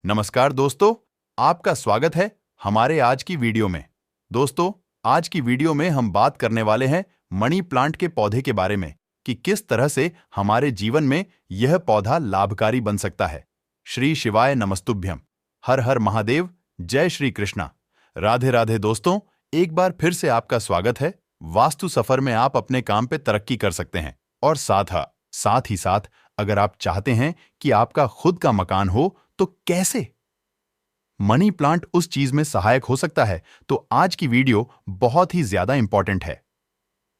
नमस्कार दोस्तों, आपका स्वागत है हमारे आज की वीडियो में। दोस्तों, आज की वीडियो में हम बात करने वाले हैं मनी प्लांट के पौधे के बारे में कि किस तरह से हमारे जीवन में यह पौधा लाभकारी बन सकता है। श्री शिवाय नमस्तुभ्यम। हर हर महादेव। जय श्री कृष्णा। राधे राधे दोस्तों, एक बार फिर से आपका स्वागत है। वास्तु सफर में आप अपने काम पे तरक्की कर सकते हैं और साथ ही साथ अगर आप चाहते हैं कि आपका खुद का मकान हो तो कैसे मनी प्लांट उस चीज में सहायक हो सकता है, तो आज की वीडियो बहुत ही ज्यादा इंपॉर्टेंट है।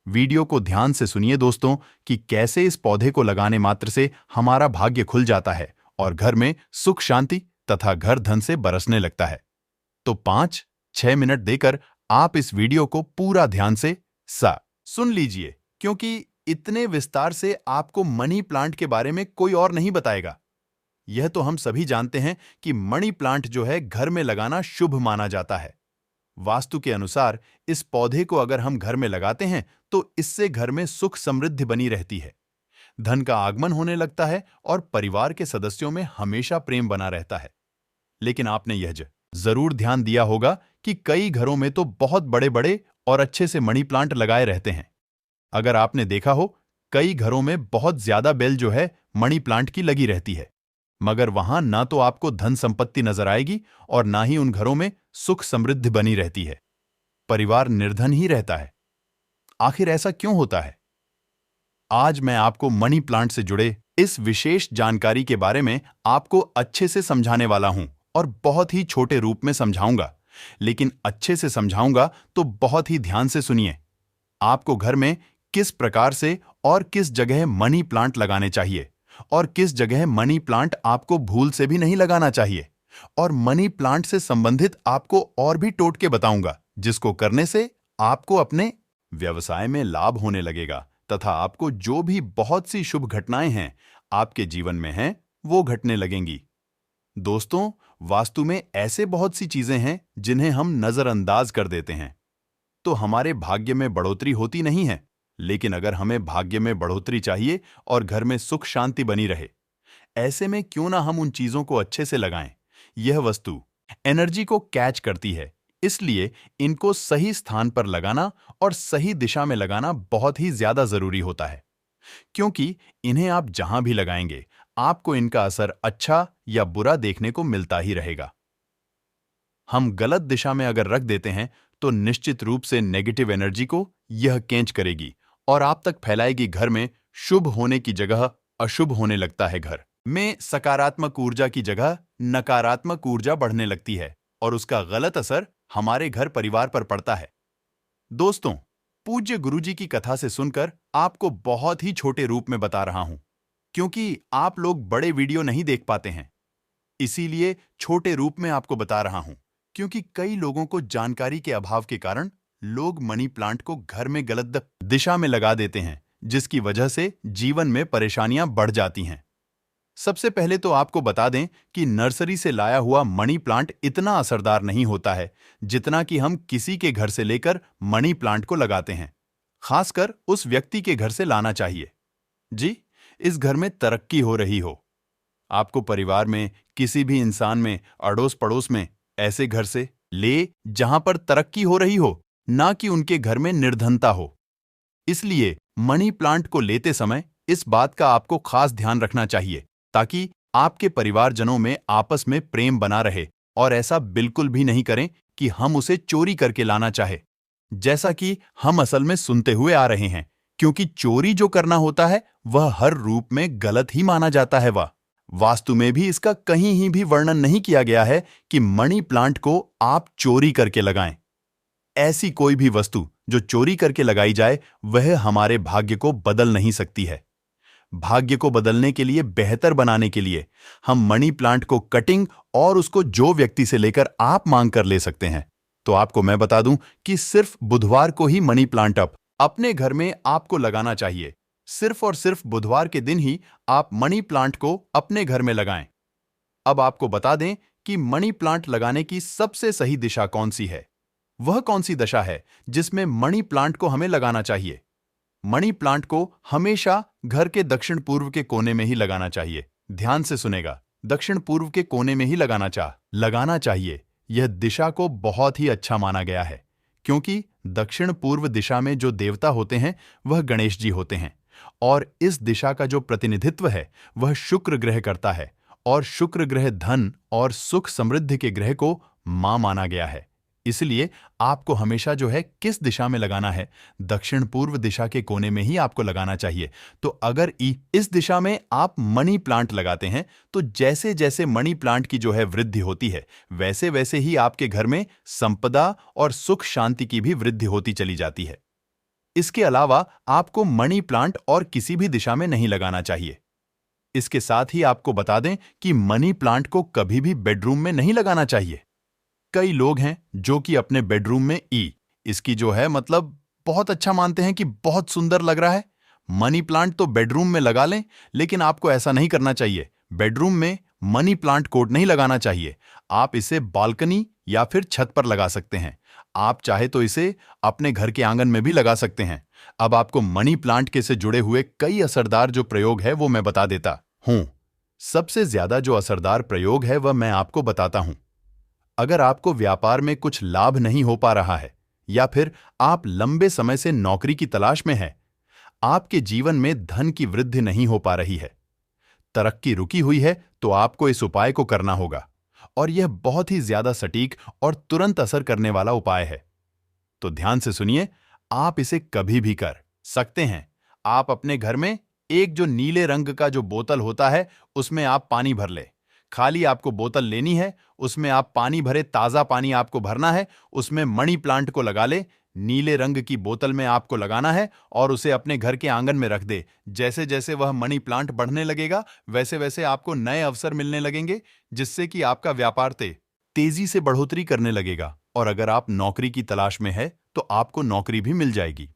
वीडियो को ध्यान से सुनिए दोस्तों कि कैसे इस पौधे को लगाने मात्र से हमारा भाग्य खुल जाता है और घर में सुख शांति तथा घर धन से बरसने लगता है। तो 5-6 मिनट देकर आप इस वीडियो को पूरा ध्यान से सुन लीजिए, क्योंकि इतने विस्तार से आपको मनी प्लांट के बारे में कोई और नहीं बताएगा। यह तो हम सभी जानते हैं कि मनी प्लांट जो है घर में लगाना शुभ माना जाता है। वास्तु के अनुसार इस पौधे को अगर हम घर में लगाते हैं तो इससे घर में सुख समृद्धि बनी रहती है, धन का आगमन होने लगता है और परिवार के सदस्यों में हमेशा प्रेम बना रहता है। लेकिन आपने यह जरूर ध्यान दिया होगा कि कई घरों में तो बहुत बड़े बड़े और अच्छे से मनी प्लांट लगाए रहते हैं। अगर आपने देखा हो, कई घरों में बहुत ज्यादा बेल जो है मनी प्लांट की लगी रहती है, मगर वहां ना तो आपको धन संपत्ति नजर आएगी और ना ही उन घरों में सुख समृद्धि बनी रहती है। परिवार निर्धन ही रहता है। आखिर ऐसा क्यों होता है? आज मैं आपको मनी प्लांट से जुड़े इस विशेष जानकारी के बारे में आपको अच्छे से समझाने वाला हूं और बहुत ही छोटे रूप में समझाऊंगा, लेकिन अच्छे से समझाऊंगा तो बहुत ही ध्यान से सुनिए। आपको घर में किस प्रकार से और किस जगह मनी प्लांट लगाने चाहिए और किस जगह मनी प्लांट आपको भूल से भी नहीं लगाना चाहिए, और मनी प्लांट से संबंधित आपको और भी टोटके बताऊंगा जिसको करने से आपको अपने व्यवसाय में लाभ होने लगेगा तथा आपको जो भी बहुत सी शुभ घटनाएं हैं आपके जीवन में हैं वो घटने लगेंगी। दोस्तों, वास्तु में ऐसे बहुत सी चीजें हैं जिन्हें हम नजरअंदाज कर देते हैं तो हमारे भाग्य में बढ़ोतरी होती नहीं है। लेकिन अगर हमें भाग्य में बढ़ोतरी चाहिए और घर में सुख शांति बनी रहे, ऐसे में क्यों ना हम उन चीजों को अच्छे से लगाएं। यह वस्तु एनर्जी को कैच करती है, इसलिए इनको सही स्थान पर लगाना और सही दिशा में लगाना बहुत ही ज्यादा जरूरी होता है, क्योंकि इन्हें आप जहां भी लगाएंगे आपको इनका असर अच्छा या बुरा देखने को मिलता ही रहेगा। हम गलत दिशा में अगर रख देते हैं तो निश्चित रूप से नेगेटिव एनर्जी को यह कैच करेगी और आप तक फैलाएगी। घर में शुभ होने की जगह अशुभ होने लगता है। घर में सकारात्मक ऊर्जा की जगह नकारात्मक ऊर्जा बढ़ने लगती है और उसका गलत असर हमारे घर परिवार पर पड़ता है। दोस्तों, पूज्य गुरुजी की कथा से सुनकर आपको बहुत ही छोटे रूप में बता रहा हूं, क्योंकि आप लोग बड़े वीडियो नहीं देख पाते हैं, इसीलिए छोटे रूप में आपको बता रहा हूं। क्योंकि कई लोगों को जानकारी के अभाव के कारण लोग मनी प्लांट को घर में गलत दिशा में लगा देते हैं, जिसकी वजह से जीवन में परेशानियां बढ़ जाती हैं। सबसे पहले तो आपको बता दें कि नर्सरी से लाया हुआ मनी प्लांट इतना असरदार नहीं होता है जितना कि हम किसी के घर से लेकर मनी प्लांट को लगाते हैं। खासकर उस व्यक्ति के घर से लाना चाहिए जी, इस घर में तरक्की हो रही हो। आपको परिवार में किसी भी इंसान में, अड़ोस पड़ोस में ऐसे घर से ले जहां पर तरक्की हो रही हो, ना कि उनके घर में निर्धनता हो। इसलिए मनी प्लांट को लेते समय इस बात का आपको खास ध्यान रखना चाहिए ताकि आपके परिवारजनों में आपस में प्रेम बना रहे, और ऐसा बिल्कुल भी नहीं करें कि हम उसे चोरी करके लाना चाहे, जैसा कि हम असल में सुनते हुए आ रहे हैं। क्योंकि चोरी जो करना होता है वह हर रूप में गलत ही माना जाता है। वास्तु में भी इसका कहीं ही भी वर्णन नहीं किया गया है कि मनी प्लांट को आप चोरी करके लगाएं। ऐसी कोई भी वस्तु जो चोरी करके लगाई जाए वह हमारे भाग्य को बदल नहीं सकती है। भाग्य को बदलने के लिए, बेहतर बनाने के लिए हम मनी प्लांट को कटिंग और उसको जो व्यक्ति से लेकर आप मांग कर ले सकते हैं। तो आपको मैं बता दूं कि सिर्फ बुधवार को ही मनी प्लांट अपने घर में आपको लगाना चाहिए। सिर्फ और सिर्फ बुधवार के दिन ही आप मनी प्लांट को अपने घर में लगाएं। अब आपको बता दें कि मनी प्लांट लगाने की सबसे सही दिशा कौन सी है। वह कौन सी दशा है जिसमें मनी प्लांट को हमें लगाना चाहिए। मनी प्लांट को हमेशा घर के दक्षिण पूर्व के कोने में ही लगाना चाहिए। ध्यान से सुनेगा, दक्षिण पूर्व के कोने में ही लगाना चाहिए। यह दिशा को बहुत ही अच्छा माना गया है, क्योंकि दक्षिण पूर्व दिशा में जो देवता होते हैं वह गणेश जी होते हैं, और इस दिशा का जो प्रतिनिधित्व है वह शुक्र ग्रह करता है, और शुक्र ग्रह धन और सुख समृद्धि के ग्रह को मां माना गया है। इसलिए आपको हमेशा जो है किस दिशा में लगाना है, दक्षिण पूर्व दिशा के कोने में ही आपको लगाना चाहिए। तो अगर इस दिशा में आप मनी प्लांट लगाते हैं तो जैसे जैसे मनी प्लांट की जो है वृद्धि होती है, वैसे वैसे ही आपके घर में संपदा और सुख शांति की भी वृद्धि होती चली जाती है। इसके अलावा आपको मनी प्लांट और किसी भी दिशा में नहीं लगाना चाहिए। इसके साथ ही आपको बता दें कि मनी प्लांट को कभी भी बेडरूम में नहीं लगाना चाहिए। कई लोग हैं जो कि अपने बेडरूम में इसकी जो है मतलब बहुत अच्छा मानते हैं कि बहुत सुंदर लग रहा है, मनी प्लांट तो बेडरूम में लगा लें, लेकिन आपको ऐसा नहीं करना चाहिए। बेडरूम में मनी प्लांट कोट नहीं लगाना चाहिए। आप इसे बालकनी या फिर छत पर लगा सकते हैं। आप चाहे तो इसे अपने घर के आंगन में भी लगा सकते हैं। अब आपको मनी प्लांट के से जुड़े हुए कई असरदार जो प्रयोग है वो मैं बता देता हूं। सबसे ज्यादा जो असरदार प्रयोग है वह मैं आपको बताता हूं। अगर आपको व्यापार में कुछ लाभ नहीं हो पा रहा है, या फिर आप लंबे समय से नौकरी की तलाश में हैं, आपके जीवन में धन की वृद्धि नहीं हो पा रही है, तरक्की रुकी हुई है, तो आपको इस उपाय को करना होगा, और यह बहुत ही ज्यादा सटीक और तुरंत असर करने वाला उपाय है। तो ध्यान से सुनिए, आप इसे कभी भी कर सकते हैं। आप अपने घर में एक जो नीले रंग का जो बोतल होता है उसमें आप पानी भर ले। खाली आपको बोतल लेनी है, उसमें आप पानी भरे, ताजा पानी आपको भरना है, उसमें मनी प्लांट को लगा ले। नीले रंग की बोतल में आपको लगाना है और उसे अपने घर के आंगन में रख दे। जैसे जैसे वह मनी प्लांट बढ़ने लगेगा, वैसे वैसे आपको नए अवसर मिलने लगेंगे, जिससे कि आपका व्यापार तेजी से बढ़ोतरी करने लगेगा। और अगर आप नौकरी की तलाश में है तो आपको नौकरी भी मिल जाएगी।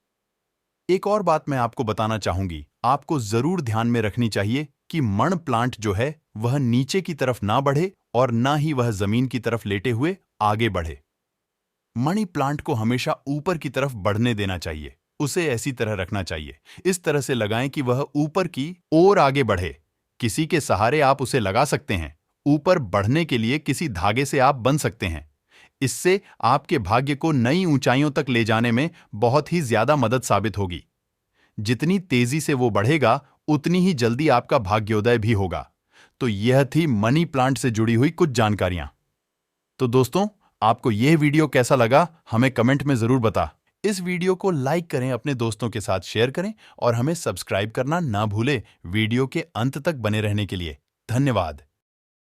एक और बात मैं आपको बताना चाहूंगी, आपको जरूर ध्यान में रखनी चाहिए कि मण प्लांट जो है वह नीचे की तरफ ना बढ़े और ना ही वह जमीन की तरफ लेटे हुए आगे बढ़े। मनी प्लांट को हमेशा ऊपर की तरफ बढ़ने देना चाहिए। उसे ऐसी तरह रखना चाहिए, इस तरह से लगाएं कि वह ऊपर की ओर आगे बढ़े। किसी के सहारे आप उसे लगा सकते हैं। ऊपर बढ़ने के लिए किसी धागे से आप बंध सकते हैं। इससे आपके भाग्य को नई ऊंचाइयों तक ले जाने में बहुत ही ज्यादा मदद साबित होगी। जितनी तेजी से वो बढ़ेगा, उतनी ही जल्दी आपका भाग्योदय भी होगा। तो यह थी मनी प्लांट से जुड़ी हुई कुछ जानकारियां। तो दोस्तों, आपको यह वीडियो कैसा लगा हमें कमेंट में जरूर बता। इस वीडियो को लाइक करें, अपने दोस्तों के साथ शेयर करें और हमें सब्सक्राइब करना ना भूलें वीडियो के अंत तक बने रहने के लिए। धन्यवाद।